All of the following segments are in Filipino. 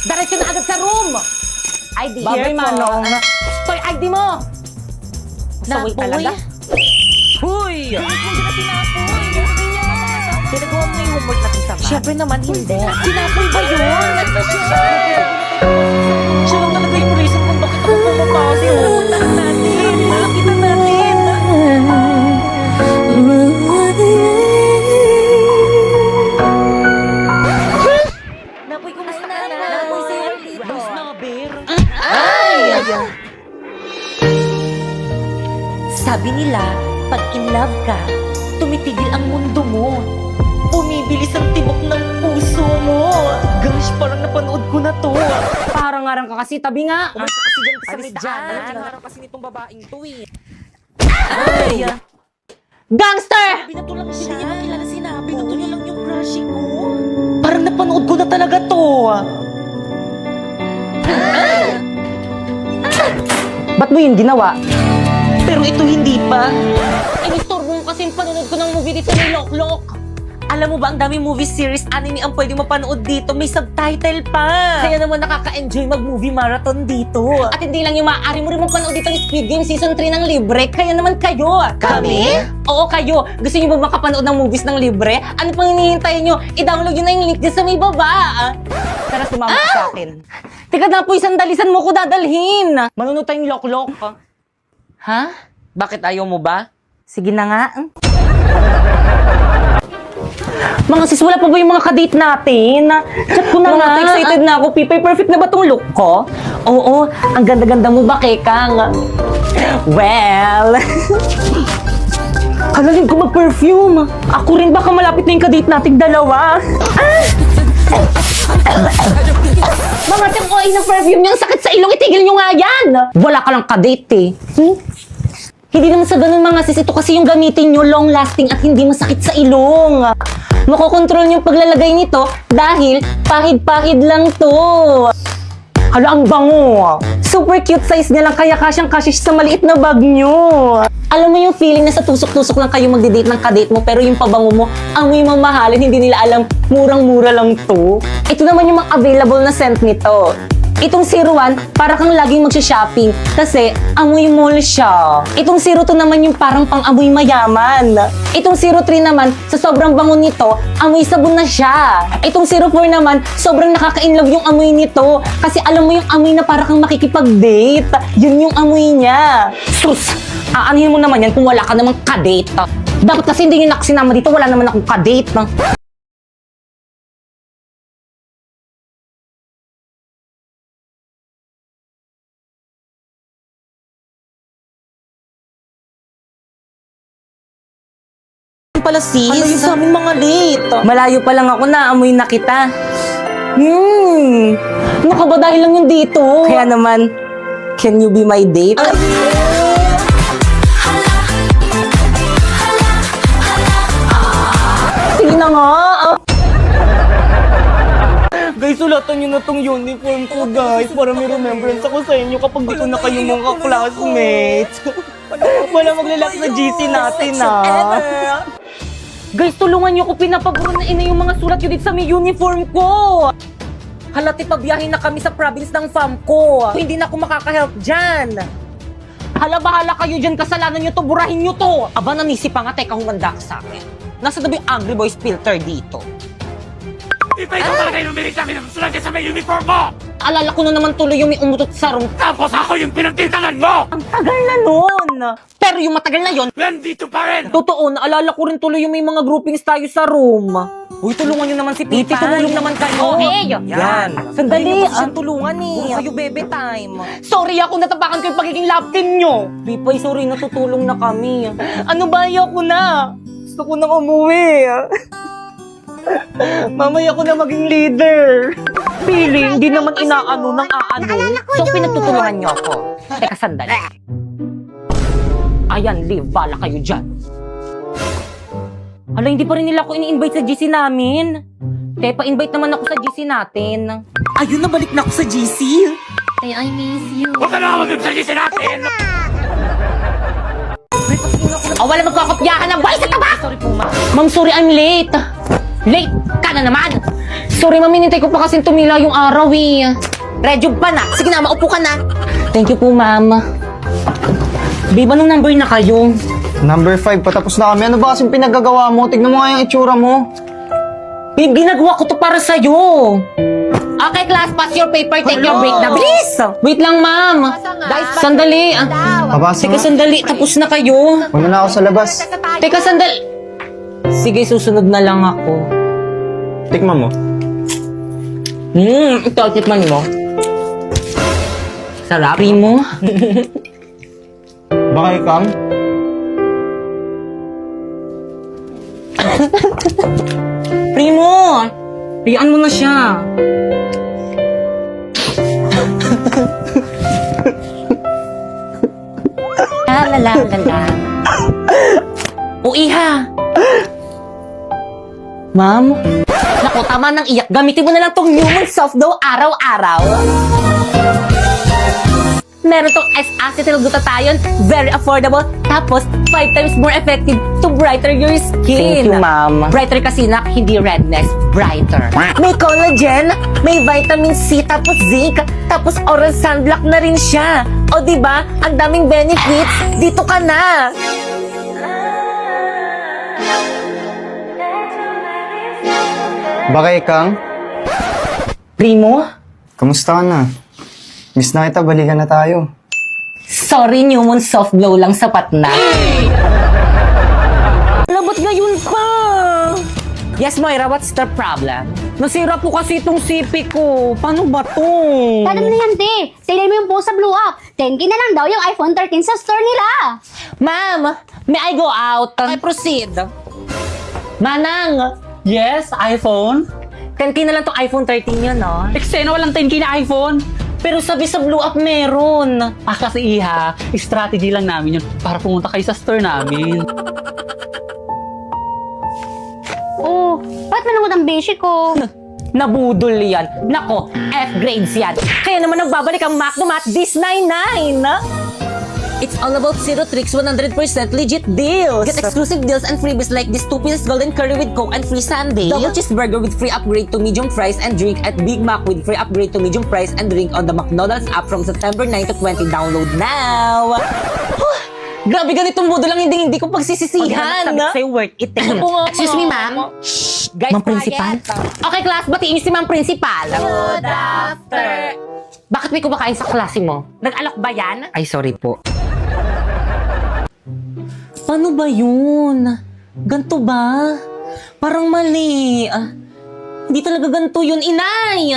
Diretso na agad sa room! ID. Babay, Manong. Toy, ID mo! Masaway talaga. Huy! Pinagawa mo yung homework natin sa bahay. Siyempre naman hindi. Sinapoy ba yun? Siya lang talaga yung reason kung bakit ako pumapasi. Puntahan natin. Nakita natin. Napoy, kumusta ka na? Napoy, sa'yo dito. Boss Naber. Ay! Sabi nila, pag in love ka, tumitigil ang mundo mo. Bumibilis ang tibok ng puso mo. Gosh, parang napanood ko na to. Parang-arang ka kasi, tabi nga. Umasa kasi dyan sa Alis may dyan. daan. Harap kasi nitong babaeng to eh. Ay! Gangster! Binato lang siya. Hindi niya makilala si Nabi. Binato niya lang yung crush ko. Parang napanood ko na talaga to. Ba't mo yun ginawa? Pero ito hindi pa. Inistorbo mo kasi yung panonood ko ng movie dito ni Loklok. Alam mo ba, ang daming movie series, anime ang pwede mapanood dito. May subtitle pa. Kaya naman nakaka-enjoy mag-movie marathon dito. At hindi lang yung maaari mo rin mong panood dito ng Squid Game Season 3 ng libre. Kaya naman kayo. Kami? Oo, kayo. Gusto niyo ba makapanood ng movies ng libre? Ano pang hinihintay niyo? I-download nyo na yung link dyan sa may baba. Tara, sumama ka sa akin. Teka na po, isang dalisan mo ko dadalhin. Manunod tayong Loklok. Ha? Bakit ayaw mo ba? Sige na nga. Mga sis, wala pa ba yung mga kadate natin? Chat ko na nga. Excited na ako, Pipay. Perfect na ba tong look ko? Oo, ang ganda-ganda mo ba, Kekang? Well... Kalalim ko mag-perfume. Ako rin, baka malapit na yung kadate nating dalawa. Mga tiyang ng perfume niyang sakit sa ilong, itigil niyo nga yan! Wala ka lang kadate eh. Hindi naman sa ganun mga sis, ito kasi yung gamitin nyo, long-lasting at hindi masakit sa ilong. Makokontrol yung paglalagay nito dahil pahid-pahid lang to. Hala, ang bango. Super cute size niya lang kaya kasyang-kasya siya sa maliit na bag nyo. Alam mo yung feeling na sa tusok-tusok lang kayo magdi-date ng kadate mo pero yung pabango mo, amoy mamahalin, hindi nila alam, murang-mura lang to. Ito naman yung mga available na scent nito. Itong 01, para kang laging magsha-shopping kasi amoy mall siya. Itong 02 naman yung parang pang-amoy mayaman. Itong 03 naman, sa sobrang bango nito, amoy sabon na siya. Itong 04 naman, sobrang nakaka-inlove yung amoy nito kasi alam mo yung amoy na para kang makikipag-date. Yun yung amoy niya. Sus! Aanhin mo naman yan kung wala ka namang kadate. Dapat kasi hindi nyo nakasinama dito, wala naman akong kadate. Pala sis, Ano yung sa aming mga late. Malayo pa lang ako na, amoy na kita. Ano ka ba dahil lang yung dito? Kaya naman, can you be my date? Sige na nga. Guys, sulatan nyo na tong uniform ko, guys. Para may remembrance ako sa inyo kapag dito na kayo mga classmates. Wala maglalak sa GC natin, ah. Guys, tulungan niyo ko, pinapaburo na ina yung mga sulat yun dito sa may uniform ko. Halati pabiyahin na kami sa province ng fam ko. Hindi na ako makaka-help dyan. Hala, bahala kayo dyan, kasalanan nyo to, burahin nyo to. Aba, nanisi pa nga, teka, humanda ka sa akin. Nasa na ba yung Angry Boys filter dito? Ikaw talaga yung umilit namin ng sulat sa may uniform mo! Alala ko na naman tuloy yung may umutot sa room. Tapos ako yung pinagtitangan mo! Ang tagal na nun. Pero yung matagal na yon, Nandito pa rin! totoo, naalala ko rin tuloy yung may mga groupings tayo sa room. Uy, tulungan nyo naman si Piti, tumulong naman kayo. Okay. Yan. Sandali, Hindi na siyang tulungan eh. Puro Kayo bebe time. Sorry ako, natapakan ko yung pagiging love team nyo. Pipay, sorry, natutulong na kami. Ano ba, ayoko na. Gusto ko nang umuwi. Mamaya ko na maging leader. Feeling, di naman inaano ng aano. So, pinagtutulungan nyo ako. Teka, sandali. Ayan, Liv, bala kayo dyan. Hala, hindi pa rin nila ako ini-invite sa GC namin. Te, pa-invite naman ako sa GC natin. Ayun, nabalik na ako sa GC. I miss you. Huwag ka na mag-suggest natin! Wala magkakopyahan ng boy sa taba! Sorry po, ma'am. Ma'am, sorry, I'm late. Late ka na naman. Sorry, ma'am. Hinintay ko pa kasi tumila yung araw eh. Redyog pa na. Sige na, maupo ka na. Thank you po, ma'am. Babe, anong number na kayo? Number 5, patapos na kami. Ano ba kasing pinagagawa mo? Tignan mo nga yung itsura mo. Babe, ginagawa ko to para sa'yo. Okay, class, pass your paper. Take your break na. Bilis! Wait lang, ma'am. Guys, sandali. Papasok Teka, na. sandali. Tapos na kayo. Muna na ako sa labas. Teka, sandali. Sige, susunod na lang ako. Tikman mo. Ito, tikman mo. Sarap. Primo. Baka ikam? Primo! Bigyan mo na siya. La la la la. O iha. Ma'am? Naku, tama nang iyak. Gamitin mo na lang tong human soft dough araw-araw. Meron tong S-acetyl-glutathione, very affordable, tapos 5 times more effective to brighten your skin. Thank you, ma'am. Brighter kasi nak, hindi redness, brighter. May collagen, may vitamin C, tapos zinc, tapos oral sunblock na rin siya. O diba, ang daming benefits, dito ka na. Baka ikang? Primo? Kamusta ka na? Miss na kita, balikan na tayo. Sorry, Newman soft glow lang sapat na. Labot ngayon pa! Yes, Moira, what's the problem? Nasira po kasi itong sipi ko. Paano ba to? Paano na yan, te? Tignan mo yung post sa Blue Up. 10K na lang daw yung iPhone 13 sa store nila. Ma'am, may I go out? I proceed. Manang, Yes, iPhone. 10K na lang tong iPhone 13 yun, no? Eksena walang 10K na iPhone. Pero sabi sa Blue Up meron. Kasi iha, strategy lang namin yun para pumunta kayo sa store namin. Oh, ba't manunod ang beshi ko? Nabudol yan. Nako, F grades yan. Kaya naman nagbabalik ang McDo Mat this 99. It's all about zero tricks, 100% legit deals. Get exclusive deals and freebies like this 2-piece golden curry with Coke and free sundae. Double cheeseburger with free upgrade to medium fries and drink at Big Mac with free upgrade to medium fries and drink on the McDonald's app from September 9 to 20. Download now! Grabe, ganitong modo lang hindi ko pagsisisihan. Sabi ko sa'yo, worth it. Excuse me, ma'am. Shh, guys, Ma'am Principal. Okay, class, batiin niyo si Ma'am Principal. Good after. Bakit may kumakain sa klase mo? Nag-alok ba yan? Ay, sorry po. Paano ba yun? Ganto ba? Parang mali. Hindi talaga ganto yun, inay.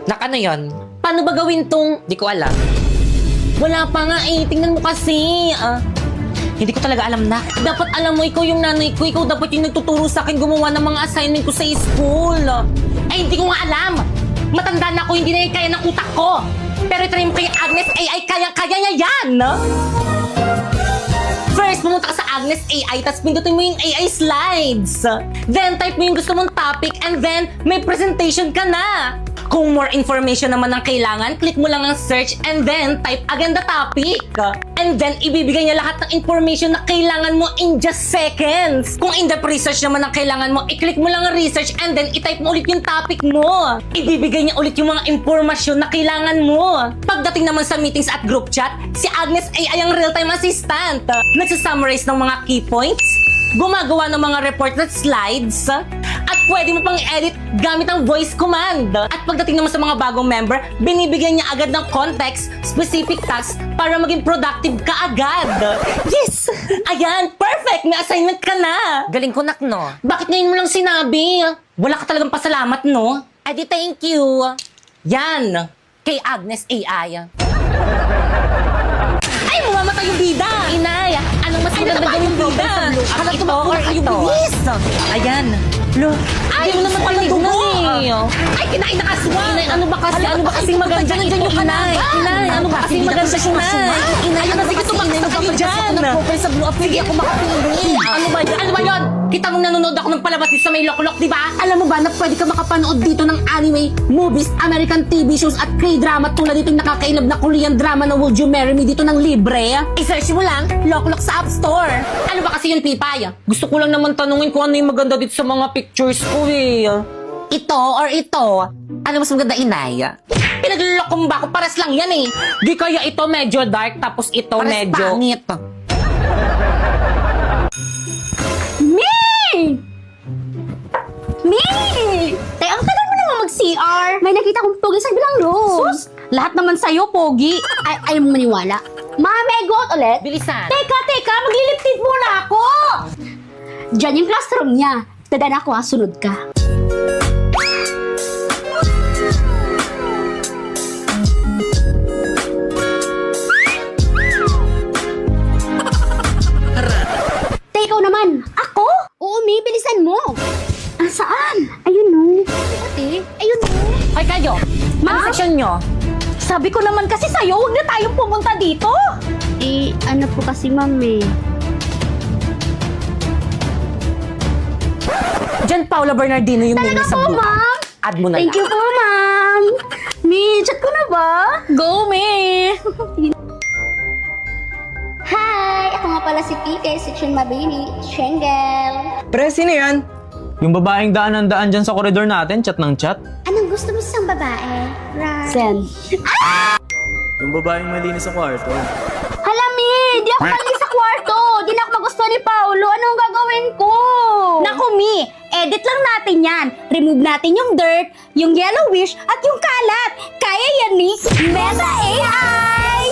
Nakano yun? Paano ba gawin tong... Di ko alam. Wala pa nga eh. Tingnan mo kasi. Hindi ko talaga alam na. Dapat alam mo, ikaw yung nanay ko. Ikaw dapat yung nagtuturo sa akin gumawa ng mga assignment ko sa school. Eh, hindi ko nga alam. Matanda na ako, hindi na yung kaya ng utak ko. Pero ito rin mo kay Agnes AI, kaya niya yan. First, pumunta ka sa Agnes AI, tapos pindutin mo yung AI slides. Then, type mo yung gusto mong topic, and then, may presentation ka na. Kung more information naman ang kailangan, click mo lang ang search, and then, type again the topic. And then, ibibigay niya lahat ng information na kailangan mo in just seconds. Kung in-depth research naman ang kailangan mo, i-click mo lang ang research, and then, i-type mo ulit yung topic mo. Ibibigay niya ulit yung mga impormasyon na kailangan mo. Pagdating naman sa meetings at group chat, si Agnes AI ang real-time assistant. Nagsasummarize ng mga key points, gumagawa ng mga report at slides, at pwede mo pang i-edit gamit ang voice command. At pagdating naman sa mga bagong member, binibigyan niya agad ng context, specific tasks para maging productive ka agad. Yes! Ayan, perfect! May assignment ka na! Galing ko, nak, no? Bakit ngayon mo lang sinabi? Wala ka talagang pasalamat, no? Adi, thank you. Yan, kay Agnes AI. Ay, mamamatay yung bida! Inay, anong mas maganda yung bida? Ito or ito? Ayan. Lo, ay, mo naman pala dugo eh. Ay, kinain na kaswa. Inay, ano ba kasi maganda ito, inay? Inay, ano ba kasi maganda siya, inay? Inay, ano ba kasi maganda kayo dyan? Nag-profile sa Blue Up, hindi ako makapili. Ano ba yun? Ano ba yun? Kita mong nanonood ako ng palabas dito sa may loklok, di ba? Alam mo ba na pwede ka makapanood dito ng anime, movies, American TV shows at K-drama tulad dito yung nakakainab na Korean drama na Would You Marry Me dito ng libre? I-search mo lang, loklok sa App Store. Ano ba kasi yun, Pipay? Gusto ko lang naman tanungin kung ano yung maganda dito sa mga pictures ko eh. Ito or ito? Ano mas maganda, inay? Pinaglulokong ba ako? Pares lang yan eh. Di kaya ito medyo dark, tapos ito medyo... pangit. Me! Tay, ang tagal mo naman mag-CR. May nakita kong pogi sa bilang room. Sus! Lahat naman sa'yo, pogi. Ay, ayaw mo maniwala. Mami, go out ulit. Bilisan. Teka, magliliptid muna ako. Diyan yung classroom niya. Dadan ako ha, sunod ka. Tay, ikaw naman. Ako? Oo, Mi, bilisan mo. Ah, saan? Ayun no. Ate, ayun no. Ay kayo, ano section nyo? Sabi ko naman kasi sa'yo, huwag na tayong pumunta dito. Eh, ano po kasi, mami? Diyan, Paula Bernardino yung name Talaga sa po, blue. ma'am? Add mo na Thank you lang. po, ma'am. Mi, chat ko na ba? Go, Mi! Hi! Ako nga pala si PK, Section Mabini, Shengel. Pre, sino yan? Yung babaeng daan-daan dyan sa koridor natin, chat ng chat. Anong gusto mo sa babae? Right. Sen. Yung babaeng malinis sa kwarto. Hala, Mi! Di ako mali sa kwarto! Di na ako magustuhan ni Paolo. Anong gagawin ko? Naku, Mi! Edit lang natin yan. Remove natin yung dirt, yung yellowish, at yung kalat. Kaya yan ni Meta AI!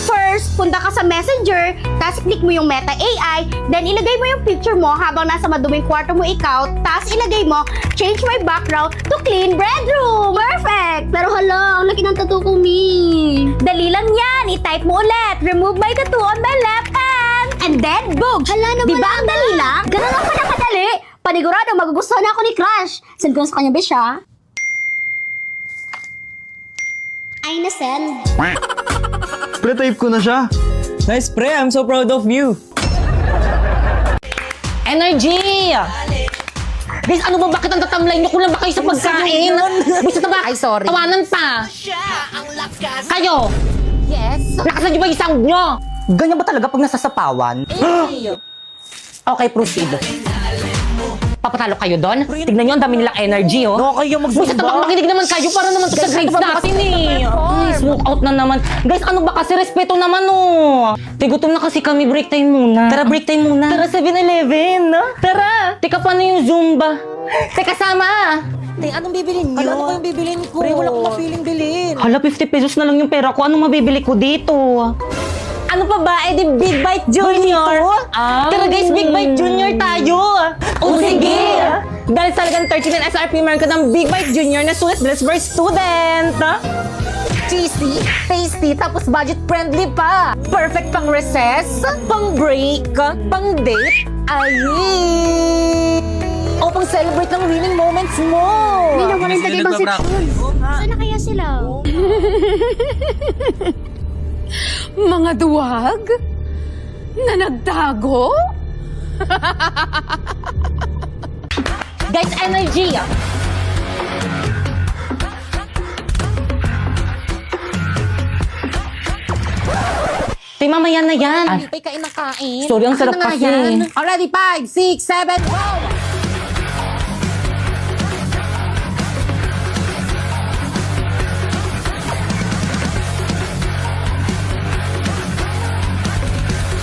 First, punta ka sa Messenger, tapos click mo yung Meta AI, then ilagay mo yung picture mo habang nasa maduming kwarto mo ikaw, tapos ilagay mo, change my background to clean bedroom. Perfect! Pero hala, ang laki ng tattoo ko, Mi. Dali lang yan. I-type mo ulit. Remove my tattoo on my left hand. And then, boom! Hala naman. Diba ang dali lang? Ganun lang pala kadali. Panigurado, magugustuhan ako ni Crush. Send ko na sa kanya, besh, ha? Ay, na-send. Pre, type ko na siya. Nice, pre. I'm so proud of you. Energy! Guys, ano ba? Bakit ang tatamlay nyo? Kulang ba kayo sa pagkain? Gusto na ba? Ay, sorry. Tawanan pa. Kayo! Yes? Lakasan nyo ba yung sound nyo? Ganyan ba talaga pag nasasapawan? Okay, proceed. Papatalo kayo doon? Tignan nyo, ang dami nilang energy, oh. Nakakaya Buset naman, makinig naman kayo para naman to sa grades natin, eh. Ay, smoke out na naman. Guys, ano ba kasi? Respeto naman, oh. Tigutom na kasi kami, break time muna. Tara, break time muna. Tara, 7-Eleven, no? Tara. Teka, paano yung Zumba? Teka, sama. Te, anong bibilin niyo? Ano ko yung bibilin ko? Pre, wala akong mapiling bilhin. Hala, 50 pesos na lang yung pera ko. Anong mabibili ko dito? Ano pa ba? Eh, di Big Bite Junior. Tara guys, Big Bite Junior tayo. O sige. Dahil talagang 39 SRP, meron ka ng Big Bite Junior na sulit for student. Cheesy, tasty, tapos budget-friendly pa. Perfect pang recess, pang break, pang date. Ay! O pang celebrate ng winning moments mo. Hindi na walang tagay bang section. Saan na kaya sila? Mga duwag? Na nagtago? Guys, energy! Tay, mamaya na yan. Pay kain ng kain. Sorry, ang sarap Akin na nga kasi. yan. Already, 5, 6, 7, go!